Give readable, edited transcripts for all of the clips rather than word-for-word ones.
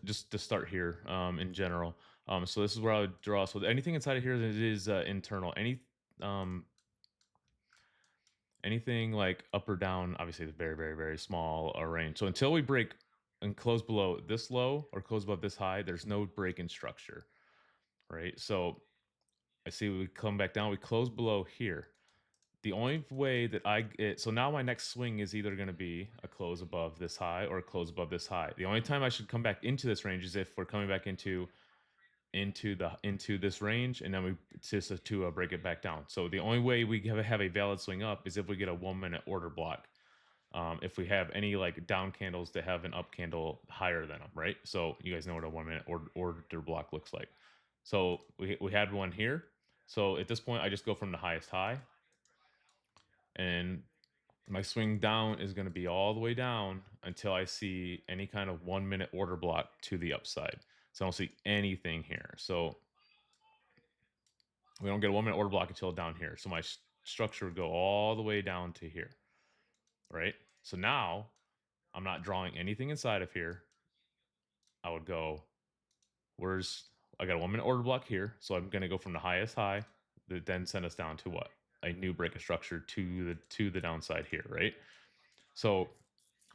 just to start here, in general. So this is where I would draw. So anything inside of here that is internal. Um, anything like up or down, obviously, it's very, very, very small range. So until we break and close below this low or close above this high, there's no break in structure, right? So I see we come back down, we close below here. The only way that so now my next swing is either going to be a close above this high or a close above this high. The only time I should come back into this range is if we're coming back into this range, and then we just to break it back down. So the only way we have a valid swing up is if we get a 1 minute order block. If we have any like down candles that have an up candle higher than them, right? So you guys know what a 1 minute order block looks like. So we had one here. So at this point, I just go from the highest high, and my swing down is going to be all the way down until I see any kind of 1 minute order block to the upside. So I don't see anything here. So we don't get a 1 minute order block until down here. So my structure would go all the way down to here, right? So now I'm not drawing anything inside of here. I would go, I got a 1 minute order block here. So I'm going to go from the highest high that then send us down to what? A new break of structure to the downside here, right? So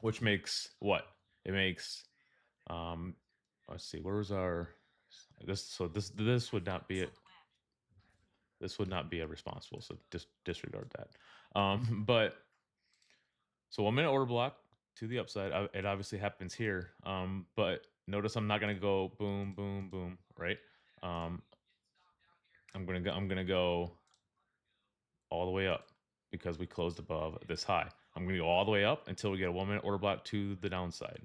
which makes what? It makes let's see, where was our this would not be it. This would not be a responsible, so disregard that. But so 1 minute order block to the upside. It obviously happens here. But notice I'm not gonna go boom, boom, boom, right? Um, I'm gonna go all the way up because we closed above this high. I'm gonna go all the way up until we get a 1 minute order block to the downside.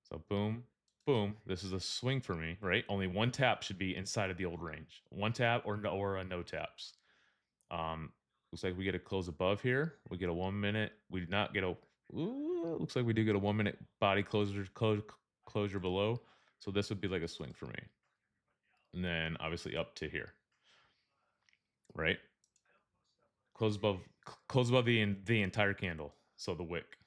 So boom, boom. This is a swing for me, right? Only one tap should be inside of the old range. One tap or no taps. Looks like we get a close above here. We get a 1 minute. We did not get a. Ooh, looks like we do get a 1 minute body closure below. So this would be like a swing for me. And then obviously up to here, right? Close above the entire candle. So the wick.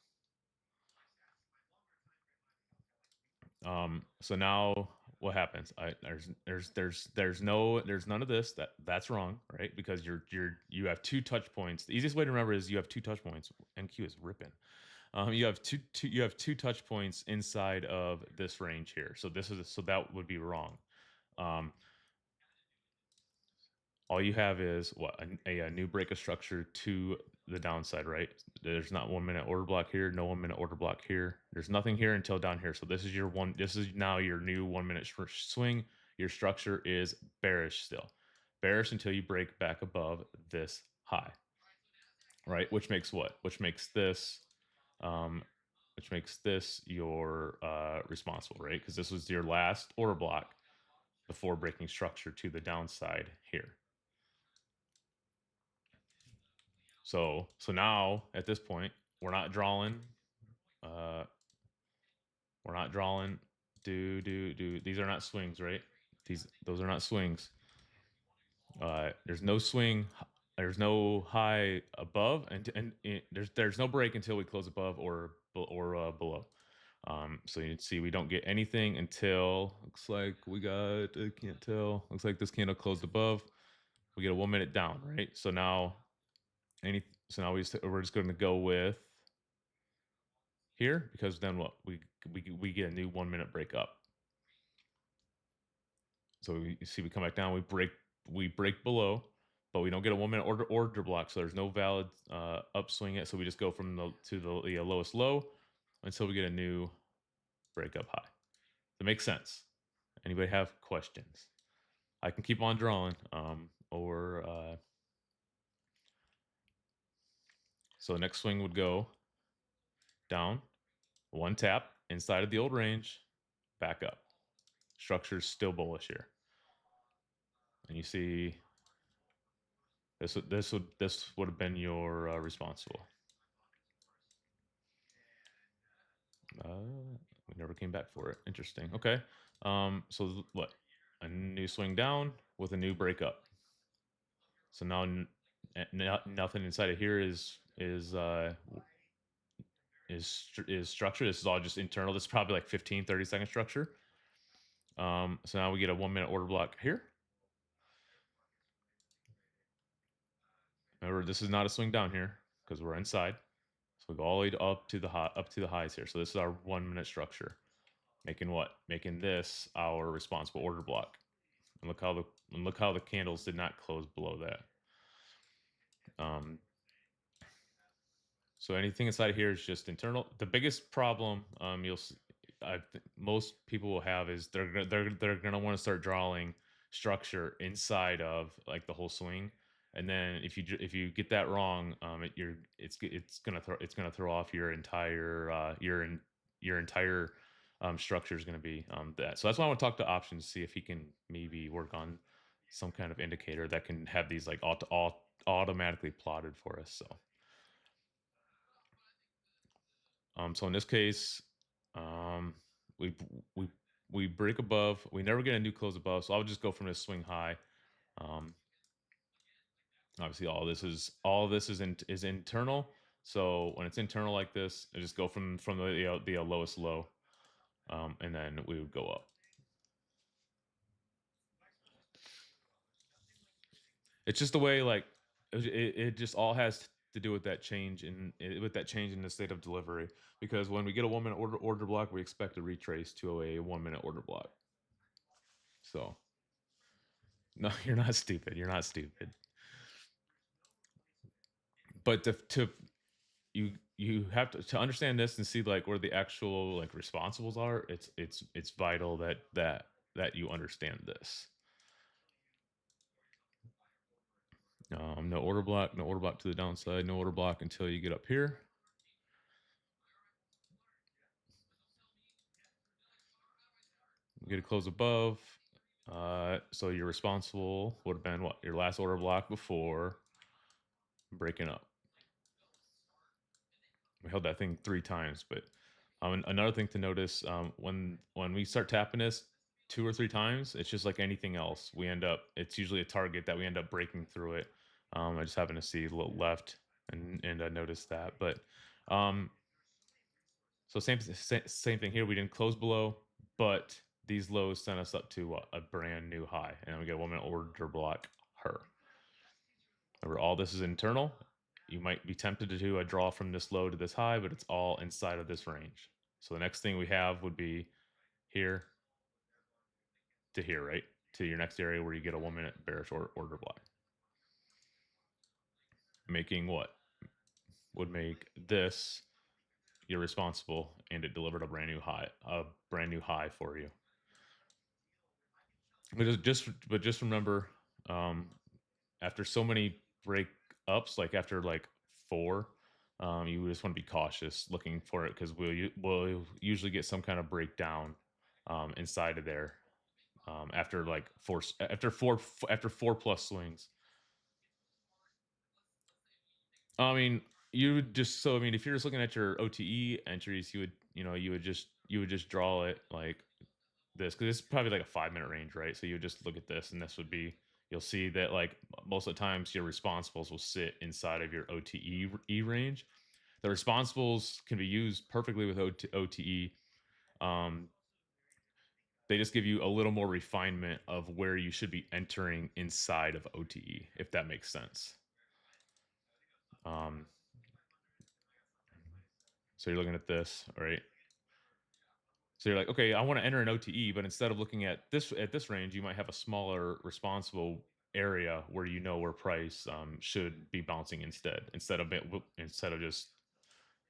So now what happens? There's none of this. That's wrong, right? Because you have two touch points. The easiest way to remember is you have two touch points. MQ is ripping. You have you have two touch points inside of this range here. So that would be wrong. Um, all you have is what a new break of structure to the downside, right? There's not 1 minute order block here, no 1 minute order block here. There's nothing here until down here. So this is your one. This is now your new 1 minute swing. Your structure is bearish still, bearish until you break back above this high, right? Which makes what? Um, which makes this your responsible, right? Because this was your last order block before breaking structure to the downside here. So now at this point, we're not drawing. Uh, we're not drawing. Do. These are not swings, right? Those are not swings. There's no swing. There's no high above, and there's no break until we close above or below. So you can see we don't get anything until looks like we got. I can't tell. Looks like this candle closed above. We get a 1 minute down, right? So now we're just going to go with here because then what we get a new 1 minute break up. So you see we come back down, we break below, but we don't get a 1 minute order block. So there's no valid upswing yet. So we just go from the lowest low until we get a new break up high. That makes sense. Anybody have questions? I can keep on drawing. So next swing would go down, one tap inside of the old range, back up. Structure's still bullish here. And you see this would have been your responsible. We never came back for it. Interesting. Okay. So what? A new swing down with a new break up. So now nothing inside of here is structure. This is all just internal. This is probably like 15, 30 second structure. So now we get a 1-minute order block here. Remember, this is not a swing down here because we're inside. So we go all the way up to the highs here. So this is our 1-minute structure. Making what? Making this our responsible order block. And look how the candles did not close below that. Um, so anything inside here is just internal. The biggest problem most people will have is they're gonna want to start drawing structure inside of like the whole swing, and then if you get that wrong, it's gonna throw off your entire your entire structure is gonna be that. So that's why I want to talk to options, see if he can maybe work on some kind of indicator that can have these like automatically plotted for us. So in this case, um, we we we break above. We never get a new close above. So I'll just go from this swing high. Um, Obviously, all this is internal. So when it's internal like this, I just go from the lowest low, and then we would go up. It's just the way like it just all has to do with that change in the state of delivery. Because when we get a 1-minute order block, we expect to retrace to a 1-minute order block. So no, you're not stupid. You're not stupid. But you have to understand this and see like where the actual like responsibles are. It's vital that you understand this. No order block to the downside, no order block until you get up here. Get a close above. So your responsible would have been what your last order block before breaking up. We held that thing 3 times, but another thing to notice when we start tapping this 2 or 3 times, it's just like anything else. It's usually a target that we end up breaking through it. I just happen to see a little left and I noticed that, but um, so same thing here. We didn't close below, but these lows sent us up to a brand new high, and we get a 1-minute order block her. Remember, all this is internal. You might be tempted to do a draw from this low to this high, but it's all inside of this range. So the next thing we have would be here to here, right? To your next area where you get a 1-minute bearish order block. Making what? Would make this irresponsible, and it delivered a brand new high for you. But just remember, um, after so many breakups, like after like 4, you just want to be cautious looking for it because we'll usually get some kind of breakdown inside of there after like after 4 plus swings. I mean, you would just so I mean, if you're just looking at your OTE entries, you would just draw it like this because it's probably like a 5-minute range, right? So you would just look at this, and this would be you'll see that like most of the times your responsibles will sit inside of your OTE range. The responsibles can be used perfectly with OTE. Um, they just give you a little more refinement of where you should be entering inside of OTE, if that makes sense. Um, so you're looking at this, right? So you're like, okay, I want to enter an OTE, but instead of looking at this range, you might have a smaller responsible area where you know where price should be bouncing instead of just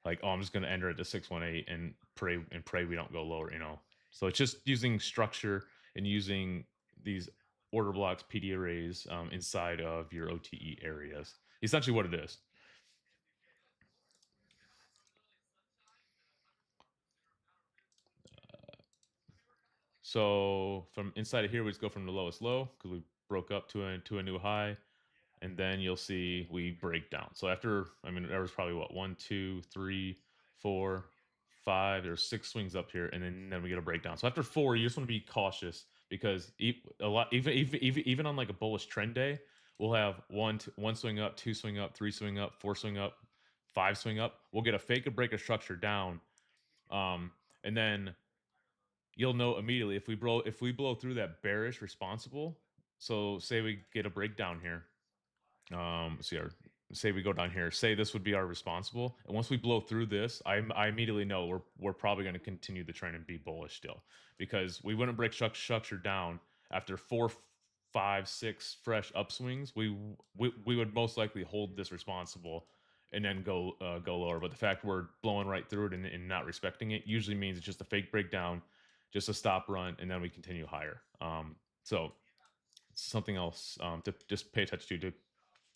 like, oh, I'm just going to enter it to 618 and pray we don't go lower, you know. So it's just using structure and using these order blocks, PD arrays inside of your OTE areas. Essentially, what it is. So from inside of here, we just go from the lowest low because we broke up to a new high, and then you'll see we break down. So after, I mean, there was probably what 1, 2, 3, 4, 5. There's 6 swings up here, and then we get a breakdown. So after 4, you just want to be cautious because a lot, even on like a bullish trend day, we'll have one swing up, 2 swing up, 3 swing up, 4 swing up, 5 swing up. We'll get a fake a break a structure down, and then you'll know immediately if we blow through that bearish responsible. So say we get a breakdown here. See our say we go down here. Say this would be our responsible, and once we blow through this, I immediately know we're probably going to continue the trend and be bullish still because we wouldn't break structure down after four, five, six fresh upswings. We would most likely hold this responsible and then go lower. But the fact we're blowing right through it and not respecting it usually means it's just a fake breakdown, just a stop run, and then we continue higher. So something else to just pay attention to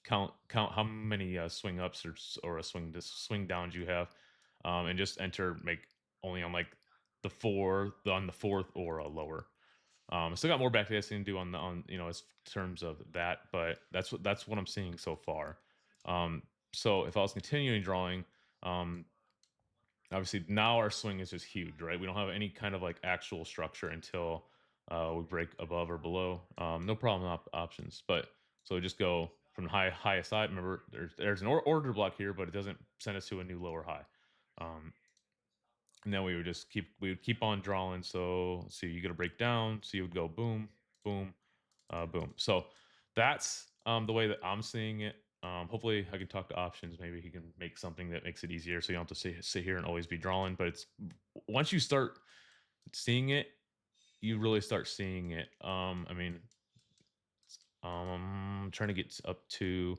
count how many swing ups or a swing downs you have, and just enter make only on like on the fourth or a lower. Still got more backtesting to do on as terms of that, but that's what I'm seeing so far. So if I was continuing drawing, um, obviously now our swing is just huge, right? We don't have any kind of like actual structure until we break above or below. No problem options, but so we just go from the highest side. Remember, there's an order block here, but it doesn't send us to a new lower high. Um, and then we would keep on drawing. So let's see, you get a breakdown. So you would go boom, boom, boom. So that's the way that I'm seeing it. Hopefully, I can talk to options. Maybe he can make something that makes it easier, so you don't have to sit here and always be drawing. But it's once you start seeing it, you really start seeing it. I mean, I'm trying to get up to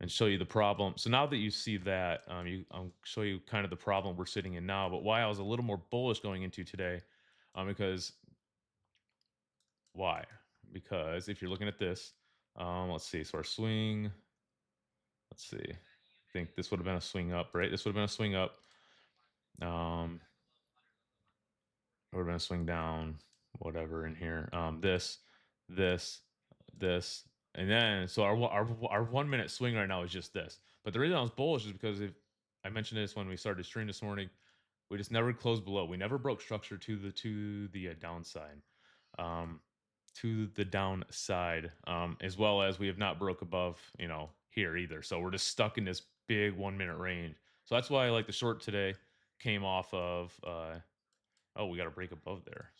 and show you the problem. So now that you see that, I'll show you kind of the problem we're sitting in now. But why I was a little more bullish going into today, because why? Because if you're looking at this, let's see. So our swing. Let's see. I think this would have been a swing up, right? This would have been a swing up. Um, it would have been a swing down, whatever in here. This, this, and then so our 1 minute swing right now is just this. But the reason I was bullish is because if I mentioned this when we started stream this morning, we just never closed below. We never broke structure to the downside. Um, to the downside, as well as we have not broke above, here either. So we're just stuck in this big 1 minute range. So that's why I like the short today came off of, oh, we got to break above there.